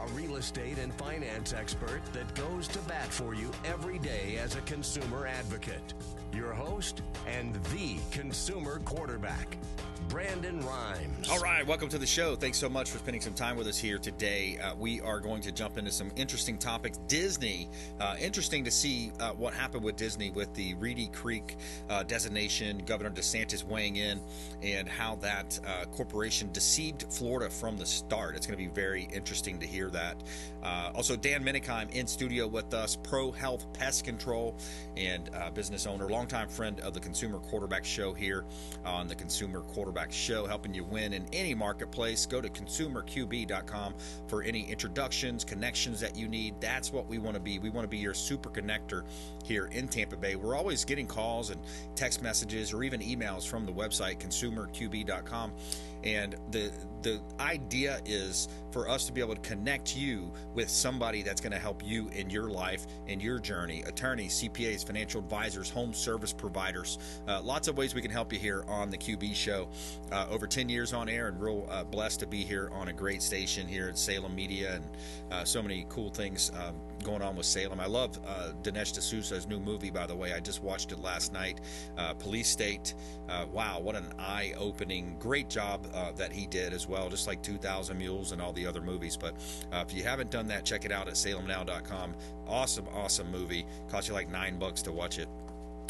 a real estate and finance expert that goes to bat for you every day as a consumer advocate. Your host and the consumer quarterback, Brandon Rhymes. All right, welcome to the show. Thanks so much for spending some time with us here today. We are going to jump into some interesting topics. Disney, interesting to see what happened with Disney with the Reedy Creek designation, Governor DeSantis weighing in, and how that corporation deceived Florida from the start. It's going to be very interesting to hear that. Also, Dan Menikheim in studio with us, Prohealth Pest Control and business owner, longtime friend of the Consumer Quarterback Show here on the Consumer Quarterback Show, helping you win in any marketplace. Go to consumerqb.com for any introductions, connections that you need. That's what we want to be. We want to be your super connector here in Tampa Bay. We're always getting calls and text messages or even emails from the website consumerqb.com. And the idea is for us to be able to connect you with somebody that's going to help you in your life, in your journey. Attorneys, CPAs, financial advisors, home service providers. Lots of ways we can help you here on the QB Show. Over 10 years on air, and real blessed to be here on a great station here at Salem Media, and so many cool things going on with Salem. I love Dinesh D'Souza's new movie, by the way. I just watched it last night. Police State. Wow, what an eye-opening, great job that he did as well, just like 2,000 Mules and all the other movies. But if you haven't done that, check it out at salemnow.com. Awesome movie. Cost you like $9 to watch it.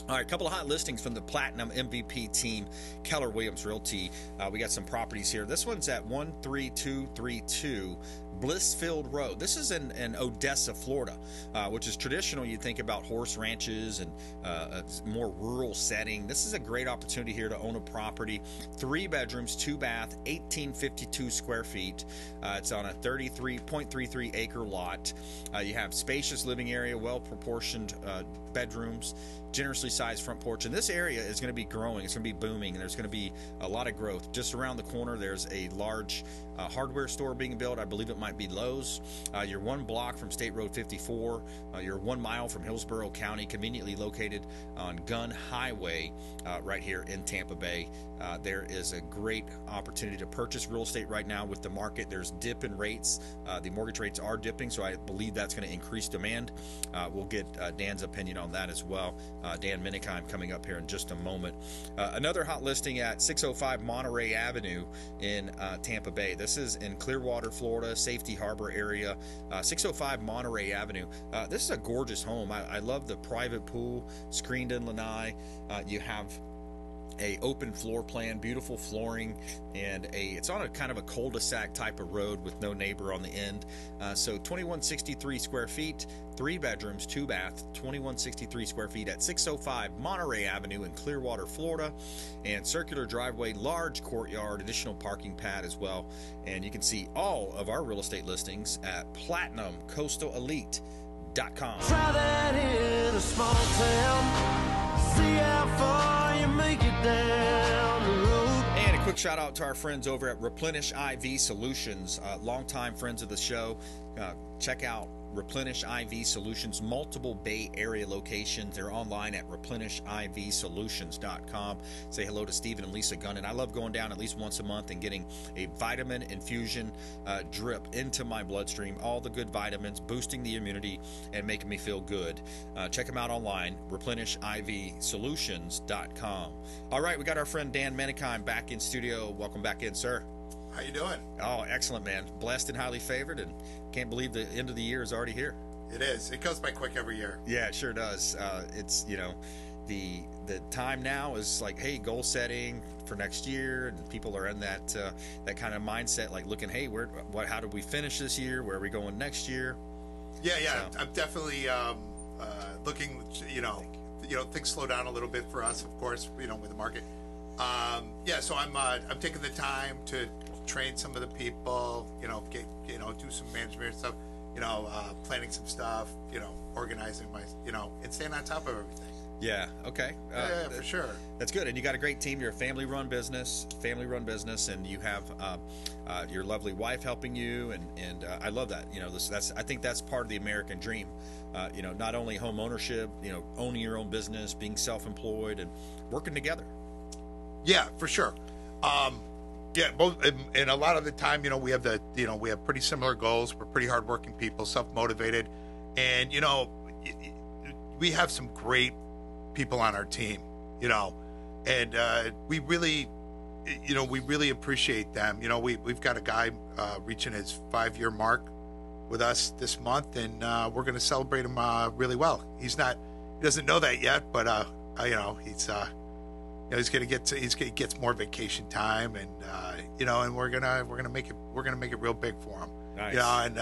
All right, a couple of hot listings from the Platinum MVP team, Keller Williams Realty. We got some properties here. This one's at 13232 Blissfield Road. This is in Odessa, Florida, which is traditional. You think about horse ranches and a more rural setting. This is a great opportunity here to own a property. 3 bedrooms, 2 bath, 1,852 square feet. It's on a 33.33 acre lot. You have spacious living area, well-proportioned bedrooms, generously sized front porch. And this area is going to be growing. It's going to be booming, and there's going to be a lot of growth. Just around the corner, there's a large hardware store being built. I believe it might be Lowe's. You're 1 block from State Road 54. You're 1 mile from Hillsborough County, conveniently located on Gun Highway right here in Tampa Bay. There is a great opportunity to purchase real estate right now with the market. There's dip in rates. The mortgage rates are dipping, so I believe that's going to increase demand. We'll get Dan's opinion on that as well. Dan Menikheim coming up here in just a moment. Another hot listing at 605 Monterey Avenue in Tampa Bay. This is in Clearwater, Florida, Safety Harbor area. 605 Monterey Avenue. This is a gorgeous home. I love the private pool, screened-in lanai. You have a open floor plan, beautiful flooring, and it's on a kind of a cul-de-sac type of road with no neighbor on the end. So 2163 square feet, 3 bedrooms, 2 bath, 2163 square feet at 605 Monterey Avenue in Clearwater, Florida. And circular driveway, large courtyard, additional parking pad as well. And you can see all of our real estate listings at PlatinumCoastalElite.com. Try that in a small town. See how far you make it down the road. And a quick shout out to our friends over at Replenish IV Solutions, longtime friends of the show. Check out Replenish IV Solutions, multiple Bay Area locations. They're online at replenishivsolutions.com. Say hello to Stephen and Lisa Gunnan. I love going down at least once a month and getting a vitamin infusion drip into my bloodstream. All the good vitamins, boosting the immunity and making me feel good. Check them out online, replenishivsolutions.com. All right, we got our friend Dan Menikheim back in studio. Welcome back in, sir. How you doing? Oh, excellent, man. Blessed and highly favored, and can't believe the end of the year is already here. It is. It goes by quick every year. Yeah, it sure does. It's, the time now is like, hey, goal setting for next year, and people are in that kind of mindset, like looking, hey, how did we finish this year? Where are we going next year? Yeah. So. I'm definitely looking. Things slow down a little bit for us, of course. With the market. So I'm taking the time to train some of the people, do some management stuff, planning some stuff, organizing my, and staying on top of everything. Yeah. Okay. Yeah, for sure. That's good. And you got a great team. You're a family-run business, and you have your lovely wife helping you, and I love that. I think that's part of the American dream. Not only home ownership, owning your own business, being self-employed, and working together. Yeah, for sure. Yeah, both, and a lot of the time, we have we have pretty similar goals. We're pretty hardworking people, self-motivated, and we have some great people on our team, and we really appreciate them. We've got a guy reaching his 5-year mark with us this month, and we're going to celebrate him really well. He doesn't know that yet, but he's going to he gets more vacation time, and and we're gonna make it real big for him. Nice. And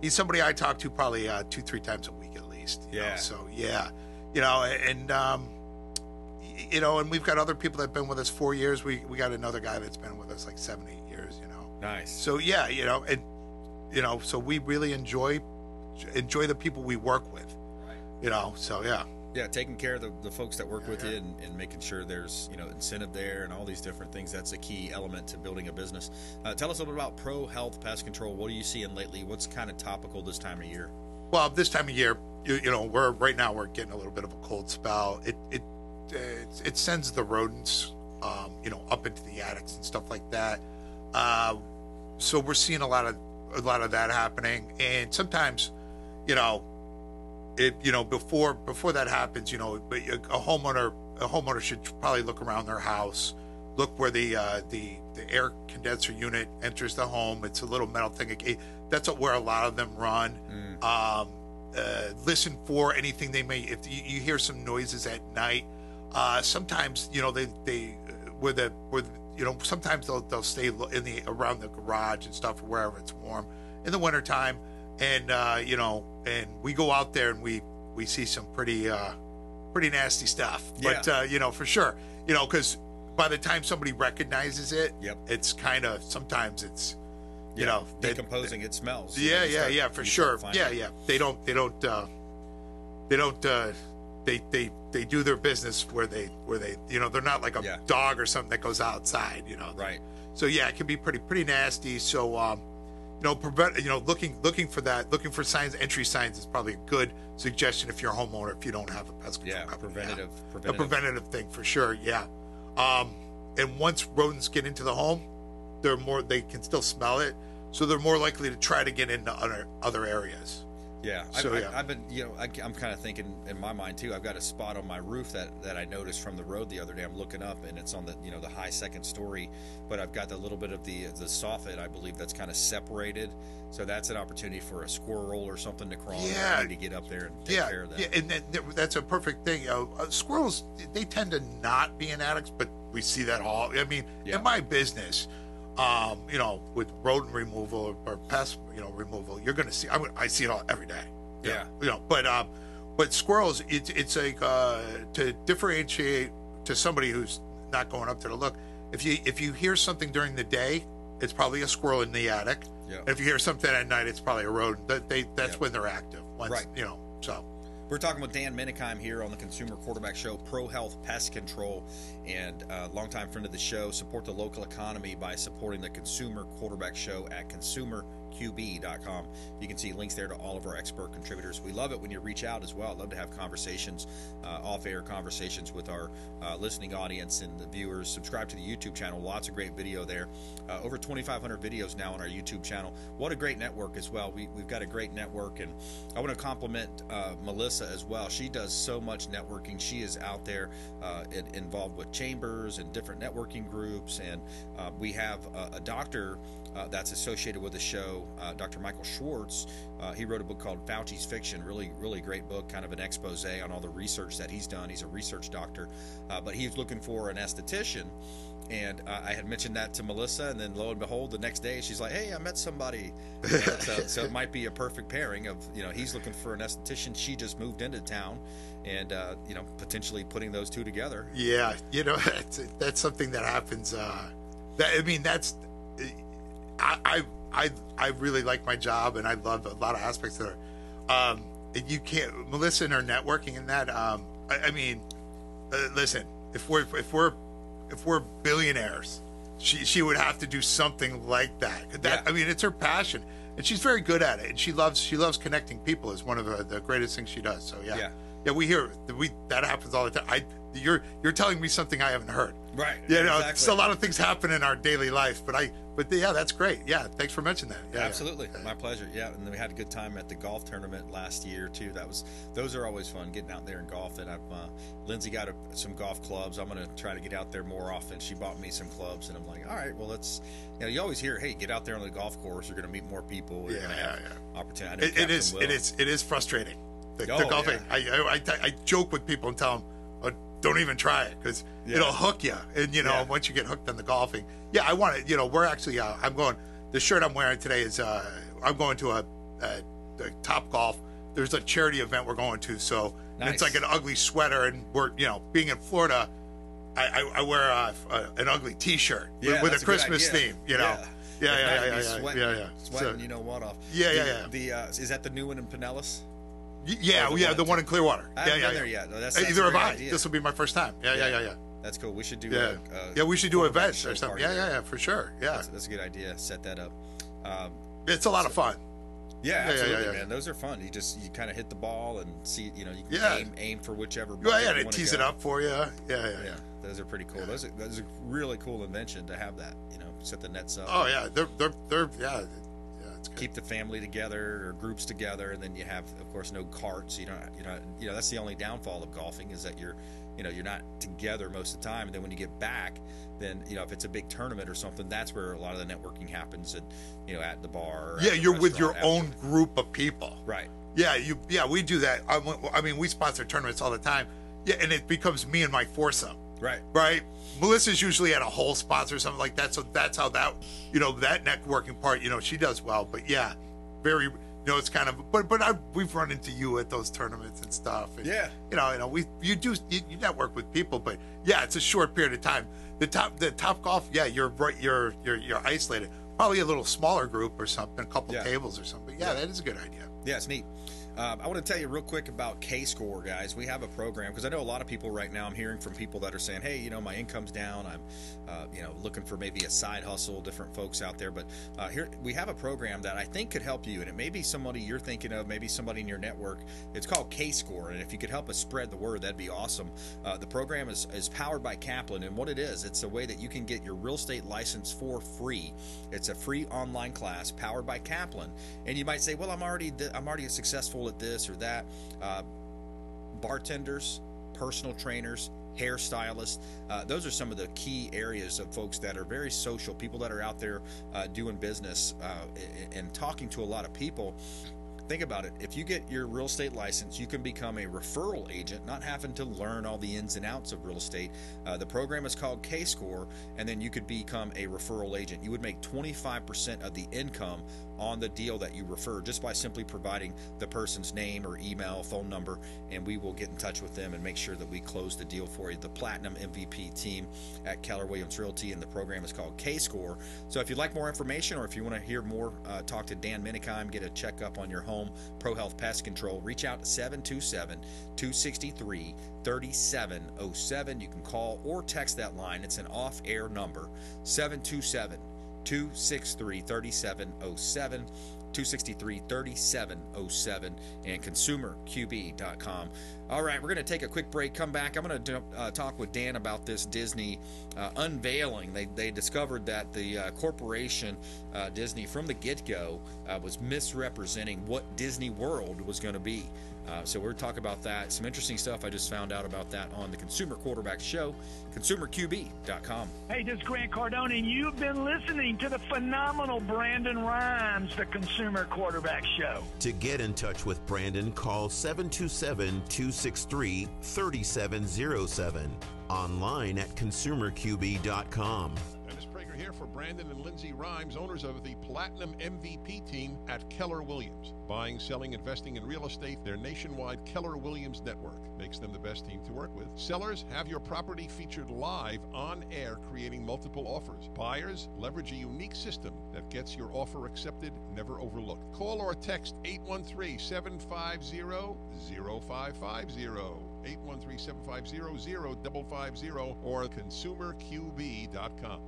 he's somebody I talk to probably 2-3 times a week at least. Yeah. So yeah, and and we've got other people that have been with us 4 years. We got another guy that's been with us like 7-8 years. Nice. So yeah, and so we really enjoy the people we work with. Right. So yeah. Yeah, taking care of the folks that work with you and making sure there's incentive there and all these different things. That's a key element to building a business. Tell us a little bit about Prohealth Pest Control. What are you seeing lately? What's kind of topical this time of year? Well, this time of year, we're getting a little bit of a cold spell. It sends the rodents up into the attics and stuff like that. So we're seeing a lot of that happening, and sometimes before that happens, a homeowner should probably look around their house, look where the air condenser unit enters the home. It's a little metal thing. That's where a lot of them run. Listen for anything they may. If you hear some noises at night, sometimes sometimes they'll stay around the garage and stuff, or wherever it's warm in the wintertime. And and we go out there and we see some pretty nasty stuff. But for sure, because by the time somebody recognizes it, it's kind of sometimes it's decomposing. It smells. Yeah, for sure. Yeah. They do their business where they they're not like a dog or something that goes outside. Right. So yeah, it can be pretty nasty. So looking for that, looking for entry signs is probably a good suggestion if you're a homeowner, if you don't have a pest control company. A preventative thing for sure. Yeah. And once rodents get into the home, they can still smell it, so they're more likely to try to get into other areas. Yeah, so, I've been, I'm kind of thinking in my mind too. I've got a spot on my roof that I noticed from the road the other day. I'm looking up and it's on the the high second story, but I've got a little bit of the soffit, I believe, that's kind of separated. So that's an opportunity for a squirrel or something to crawl. Yeah, I need to get up there and take care of that. Yeah, and that's a perfect thing. Squirrels, they tend to not be in attics, but we see that all. I mean, in my business. With rodent removal or pest, removal, you're going to see. I see it all every day. Yeah. But squirrels, it's like to differentiate to somebody who's not going up there to look. If you hear something during the day, it's probably a squirrel in the attic. Yeah. And if you hear something at night, it's probably a rodent. That's when they're active. Right. So. We're talking with Dan Menikheim here on the Consumer Quarterback Show, Prohealth Pest Control, and longtime friend of the show. Support the local economy by supporting the Consumer Quarterback Show at consumerqb.com. You can see links there to all of our expert contributors. We love it when you reach out as well. I'd love to have conversations, off-air conversations with our listening audience and the viewers. Subscribe to the YouTube channel. Lots of great video there. Over 2,500 videos now on our YouTube channel. What a great network as well. We've got a great network, and I want to compliment Melissa as well. She does so much networking. She is out there involved with chambers and different networking groups, and we have a doctor that's associated with the show, Dr. Michael Schwartz. He wrote a book called Fauci's Fiction, really great book, kind of an expose on all the research that he's done. He's a research doctor, but he's looking for an esthetician. And I had mentioned that to Melissa, and then lo and behold, the next day she's like, "Hey, I met somebody." So it might be a perfect pairing of, he's looking for an esthetician. She just moved into town, and potentially putting those two together. Yeah, that's something that happens. I really like my job, and I love a lot of aspects of it. You can't, Melissa and her networking and that. Listen, if we're billionaires, she would have to do something like that. It's her passion, and she's very good at it. And she loves connecting people. Is one of the greatest things she does. So yeah. Yeah, we hear that happens all the time. You're telling me something I haven't heard. Right. You know, exactly. so a lot of things happen in our daily life, but yeah, that's great. Yeah, thanks for mentioning that. Yeah, Absolutely, yeah. my pleasure. Yeah, and then we had a good time at the golf tournament last year too. Those are always fun, getting out there and golfing. Lindsay got some golf clubs. I'm going to try to get out there more often. She bought me some clubs, and I'm like, all right, well, let's. You always hear, hey, get out there on the golf course. You're going to meet more people. You're going to have opportunity. It is frustrating. The golfing. Yeah. I joke with people and tell them, don't even try it because it'll hook you. And, once you get hooked on the golfing. Yeah, I want to, we're actually, the shirt I'm wearing today is, I'm going to a Top Golf. There's a charity event we're going to. So nice. It's like an ugly sweater. And we're, being in Florida, I wear an ugly T-shirt with a Christmas theme, Yeah. Sweating, you know what off. Yeah. Is that the new one in Pinellas? The one in Clearwater. I haven't been there yet. No, that's Either have I. idea. This will be my first time. Yeah. That's cool. We should do. We should do events or something. Yeah, for sure. Yeah, that's a good idea. Set that up. It's a lot of fun. Yeah, absolutely, man. Those are fun. You kind of hit the ball and see. You can aim for whichever. They tease it up for you. Yeah. Those are pretty cool. Those are really cool invention to have that. Set the nets up. Oh yeah, they're keep the family together or groups together, and then you have, of course, no carts. That's the only downfall of golfing is that you're not together most of the time. And then when you get back, then if it's a big tournament or something, that's where a lot of the networking happens. And at the bar. Or you're with your own group of people. Right. Yeah, we do that. I mean, we sponsor tournaments all the time. Yeah, and it becomes me and my foursome. Right. Melissa's usually at a whole sponsor or something like that. So that's how that, that networking part, she does well. But yeah, very, it's kind of, but we've run into you at those tournaments and stuff. And, you network with people, but yeah, it's a short period of time. The top golf, you're right. You're isolated. Probably a little smaller group or something, a couple tables or something. But that is a good idea. Yeah, it's neat. I want to tell you real quick about K-Score, guys. We have a program because I know a lot of people right now. I'm hearing from people that are saying, "Hey, my income's down. I'm, looking for maybe a side hustle." Different folks out there, but here we have a program that I think could help you, and it may be somebody you're thinking of, maybe somebody in your network. It's called K-Score, and if you could help us spread the word, that'd be awesome. The program is powered by Kaplan, and what it is, it's a way that you can get your real estate license for free. It's a free online class powered by Kaplan, and you might say, "Well, I'm already successful at this or that." Bartenders, personal trainers, hairstylists, those are some of the key areas of folks that are very social, people that are out there doing business and talking to a lot of people. Think about it. If you get your real estate license, you can become a referral agent, not having to learn all the ins and outs of real estate. The program is called K-Score, and then you could become a referral agent. You would make 25% of the income on the deal that you refer just by simply providing the person's name or email, phone number, and we will get in touch with them and make sure that we close the deal for you. The Platinum MVP team at Keller Williams Realty, and the program is called K-Score. So if you'd like more information, or if you want to hear more, talk to Dan Menikheim, get a checkup on your home, Prohealth Pest Control, reach out to 727-263-3707. You can call or text that line. It's an off-air number, 727-263-3707, 263-3707, and consumerqb.com. All right, we're going to take a quick break. Come back. I'm going to talk with Dan about this Disney unveiling. They discovered that the corporation Disney from the get-go was misrepresenting what Disney World was going to be. So we're talking about that. Some interesting stuff I just found out about that on the Consumer Quarterback Show, consumerqb.com. Hey, this is Grant Cardone, and you've been listening to the phenomenal Brandon Rhymes, the Consumer Quarterback Show. To get in touch with Brandon, call 727-263-3707. Online at consumerqb.com. Here for Brandon and Lindsay Rhymes, owners of the Platinum MVP team at Keller Williams. Buying, selling, investing in real estate, their nationwide Keller Williams network makes them the best team to work with. Sellers, have your property featured live on air, creating multiple offers. Buyers, leverage a unique system that gets your offer accepted, never overlooked. Call or text 813-750-0550. 813-750-0550 or consumerqb.com.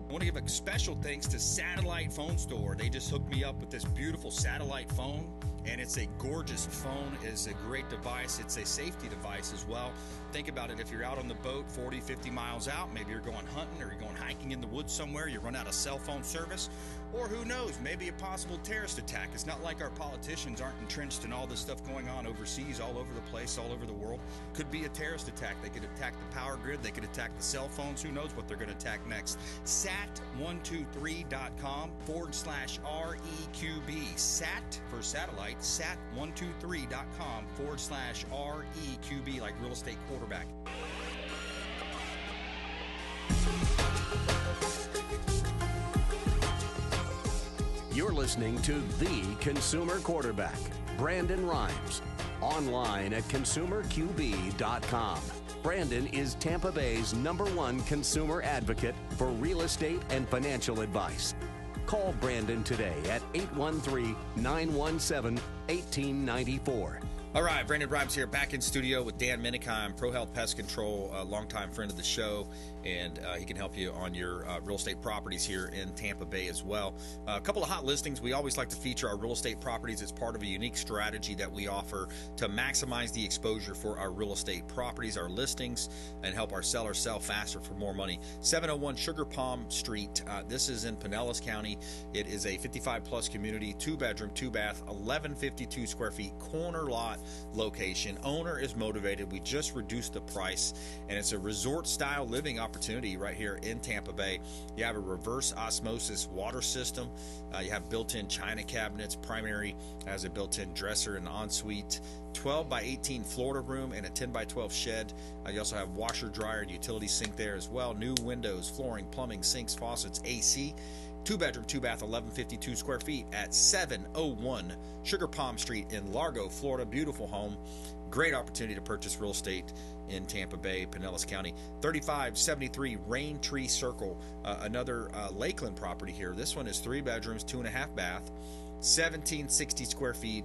I want to give a special thanks to Satellite Phone Store. They just hooked me up with this beautiful satellite phone. and it's a gorgeous phone. It's a great device. It's a safety device as well. Think about it. If you're out on the boat 40, 50 miles out, maybe you're going hunting or you're going hiking in the woods somewhere, you run out of cell phone service, or who knows, maybe a possible terrorist attack. It's not like our politicians aren't entrenched in all this stuff going on overseas, all over the place, all over the world. Could be a terrorist attack. They could attack the power grid. They could attack the cell phones. Who knows what they're going to attack next? Sat123.com/REQB. Sat for satellite. Sat123.com/REQB, like real estate quarterback. You're listening to The Consumer Quarterback, Brandon Rhymes. Online at consumerqb.com. Brandon is Tampa Bay's #1 consumer advocate for real estate and financial advice. Call Brandon today at 813-917-1894. All right, Brandon Rhymes here, back in studio with Dan Menikheim, Prohealth Pest Control, a longtime friend of the show, and he can help you on your real estate properties here in Tampa Bay as well. A couple of hot listings. We always like to feature our real estate properties as part of a unique strategy that we offer to maximize the exposure for our real estate properties, our listings, and help our sellers sell faster for more money. 701 Sugar Palm Street. This is in Pinellas County. It is a 55-plus community, 2-bedroom, 2-bath, 1152 square feet, corner lot location. Owner is motivated. We just reduced the price, and it's a resort-style living opportunity right here in Tampa Bay. You have a reverse osmosis water system. You have built-in china cabinets. Primary has a built-in dresser and ensuite. 12 by 18 Florida room and a 10 by 12 shed. You also have washer, dryer, and utility sink there as well. New windows, flooring, plumbing, sinks, faucets, AC. 2-bedroom, 2-bath, 1152 square feet at 701 Sugar Palm Street in Largo, Florida. Beautiful home. Great opportunity to purchase real estate in Tampa Bay, Pinellas County. 3573 Rain Tree Circle, another Lakeland property here. This one is 3 bedrooms, 2.5 bath, 1760 square feet.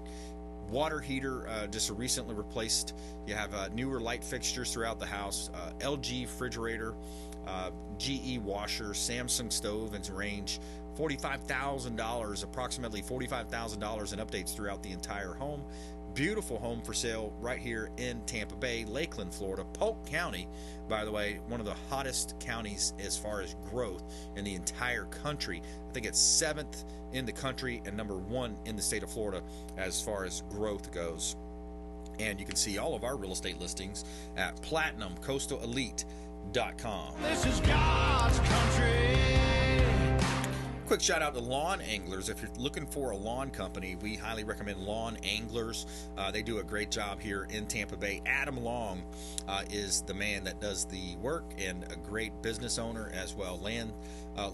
Water heater, just recently replaced. You have newer light fixtures throughout the house. LG refrigerator, GE washer, Samsung stove and range. $45,000, approximately $45,000 in updates throughout the entire home. Beautiful home for sale right here in Tampa Bay, Lakeland, Florida. Polk County, by the way, one of the hottest counties as far as growth in the entire country. I think it's 7th in the country and #1 in the state of Florida as far as growth goes. And you can see all of our real estate listings at PlatinumCoastalElite.com. This is God's country. Quick shout out to Lawn Anglers. If you're looking for a lawn company, we highly recommend Lawn Anglers. They do a great job here in Tampa Bay. Adam Long is the man that does the work and a great business owner as well.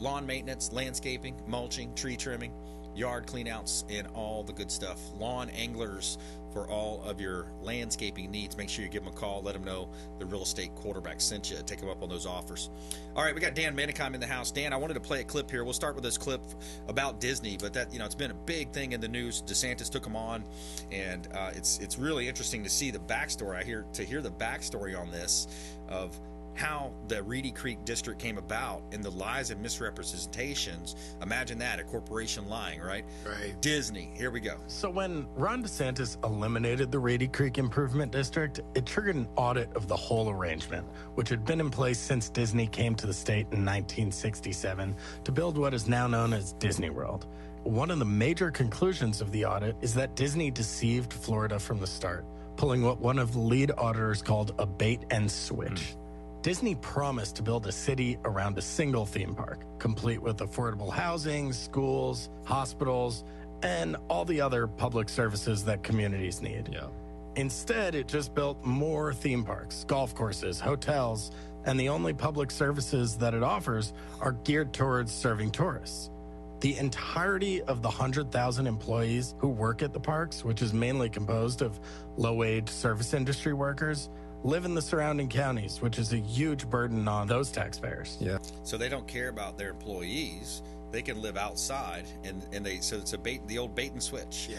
Lawn maintenance, landscaping, mulching, tree trimming, yard cleanouts, and all the good stuff. Lawn Anglers for all of your landscaping needs. Make sure you give them a call. Let them know the real estate quarterback sent you. Take them up on those offers. All right, we got Dan Menikheim in the house. Dan, I wanted to play a clip here. We'll start with this clip about Disney, but that, it's been a big thing in the news. DeSantis took him on, and it's really interesting to see the backstory. To hear the backstory on this of how the Reedy Creek District came about and the lies and misrepresentations. Imagine that, a corporation lying, right? Right. Disney. Here we go. So when Ron DeSantis eliminated the Reedy Creek Improvement District, it triggered an audit of the whole arrangement, which had been in place since Disney came to the state in 1967 to build what is now known as Disney World. One of the major conclusions of the audit is that Disney deceived Florida from the start, pulling what one of the lead auditors called a bait and switch. Disney promised to build a city around a single theme park, complete with affordable housing, schools, hospitals, and all the other public services that communities need. Yeah. Instead, it just built more theme parks, golf courses, hotels, and the only public services that it offers are geared towards serving tourists. The entirety of the 100,000 employees who work at the parks, which is mainly composed of low-wage service industry workers, live in the surrounding counties, which is a huge burden on those taxpayers. Yeah. So they don't care about their employees. they can live outside, and so it's the old bait and switch. Yeah.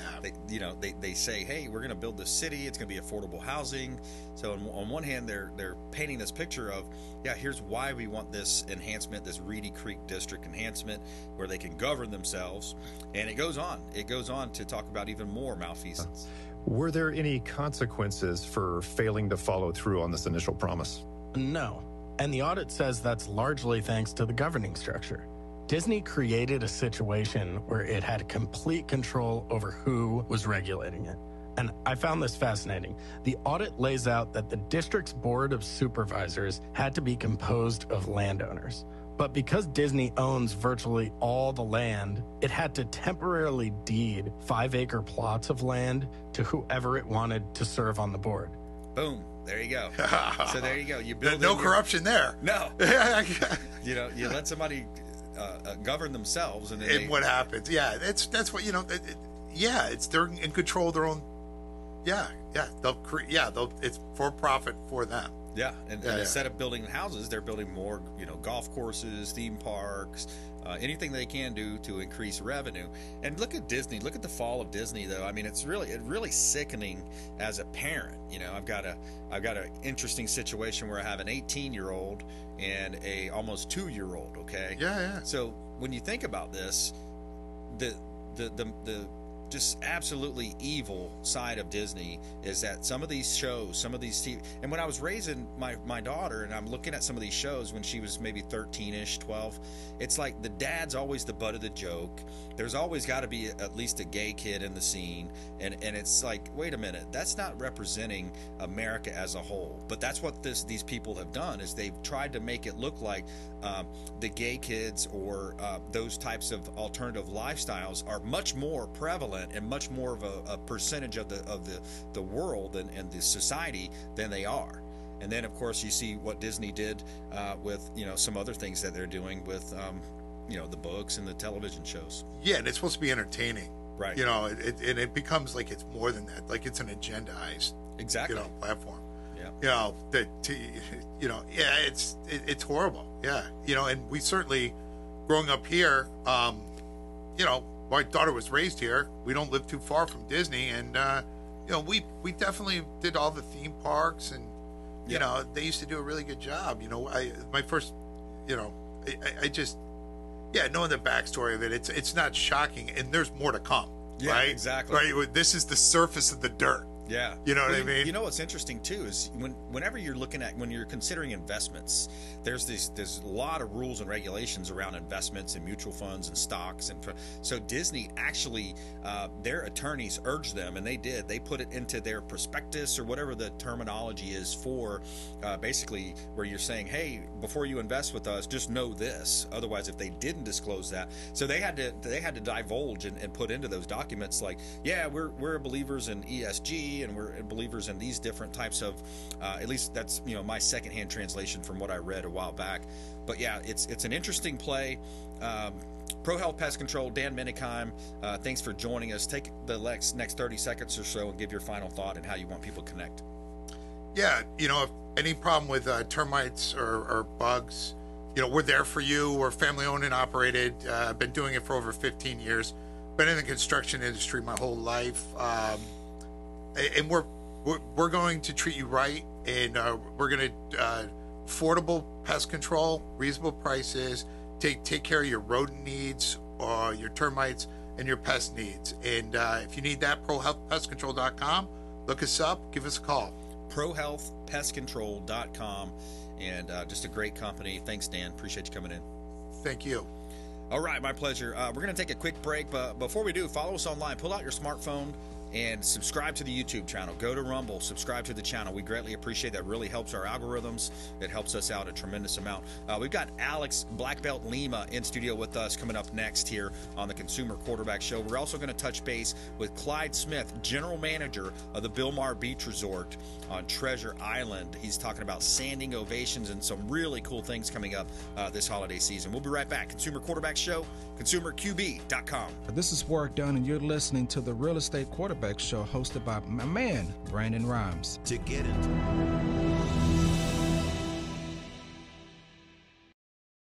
They say, hey, we're going to build this city. It's going to be affordable housing. So on one hand, they're painting this picture of, here's why we want this enhancement, this Reedy Creek District enhancement, where they can govern themselves. And it goes on. It goes on to talk about even more malfeasance. Were there any consequences for failing to follow through on this initial promise? No. And the audit says that's largely thanks to the governing structure. Disney created a situation where it had complete control over who was regulating it. And I found this fascinating. The audit lays out that the district's board of supervisors had to be composed of landowners. But because Disney owns virtually all the land, it had to temporarily deed 5-acre plots of land to whoever it wanted to serve on the board. Boom. There you go. So there you go. You build no corruption there. No. You let somebody govern themselves, and then what happens? Yeah, that's what it's they're in control of their own. It's for profit for them. Yeah, and instead of building houses, they're building more, golf courses, theme parks, anything they can do to increase revenue. And look at Disney. Look at the fall of Disney, though. I mean, it's really sickening as a parent. I've got an interesting situation where I have an 18-year-old and a almost 2-year-old. Okay. Yeah. So when you think about this, the just absolutely evil side of Disney is that some of these shows, some of these TV, and when I was raising my daughter and I'm looking at some of these shows when she was maybe 13-ish, 12, it's like the dad's always the butt of the joke. There's always got to be at least a gay kid in the scene, and it's like, wait a minute, that's not representing America as a whole. But that's what these people have done, is they've tried to make it look like the gay kids or those types of alternative lifestyles are much more prevalent and much more of a percentage of the world and the society than they are. And then, of course, you see what Disney did with some other things that they're doing with the books and the television shows. Yeah, and it's supposed to be entertaining, right? It becomes like it's more than that. Like it's an agendized, platform. Yeah. It's horrible. Yeah, and we certainly, growing up here, my daughter was raised here. We don't live too far from Disney, and we definitely did all the theme parks, and they used to do a really good job. Knowing the backstory of it, it's not shocking, and there's more to come. Yeah, right? Exactly. Right. This is the surface of the dirt. Yeah. You know what I mean? What's interesting too is whenever you're when you're considering investments, there's a lot of rules and regulations around investments and mutual funds and stocks, and so Disney actually their attorneys urged them, and they put it into their prospectus or whatever the terminology is for basically where you're saying, hey, before you invest with us, just know this. Otherwise, if they didn't disclose that, so they had to divulge and put into those documents like, yeah, we're believers in ESG. And we're believers in these different types of, at least that's my secondhand translation from what I read a while back. But yeah, it's an interesting play. Prohealth Pest Control, Dan Menikheim, thanks for joining us. Take the next 30 seconds or so and give your final thought and how you want people to connect. Yeah, if any problem with termites or bugs, we're there for you. We're family owned and operated. I've been doing it for over 15 years. Been in the construction industry my whole life. And we're going to treat you right, and we're going to affordable pest control, reasonable prices, take care of your rodent needs, your termites, and your pest needs. And if you need that, ProHealthPestControl.com. Look us up. Give us a call. ProHealthPestControl.com, and just a great company. Thanks, Dan. Appreciate you coming in. Thank you. All right, my pleasure. We're going to take a quick break, but before we do, follow us online. Pull out your smartphone and subscribe to the YouTube channel. Go to Rumble, subscribe to the channel. We greatly appreciate that. It really helps our algorithms. It helps us out a tremendous amount. We've got Alex Black Belt Lima in studio with us coming up next here on the Consumer Quarterback Show. We're also going to touch base with Clyde Smith, General Manager of the Bilmar Beach Resort on Treasure Island. He's talking about standing ovations and some really cool things coming up this holiday season. We'll be right back. Consumer Quarterback Show, ConsumerQB.com. This is Work Done, and you're listening to the Real Estate Quarterback Show hosted by my man, Brandon Rhymes. To get into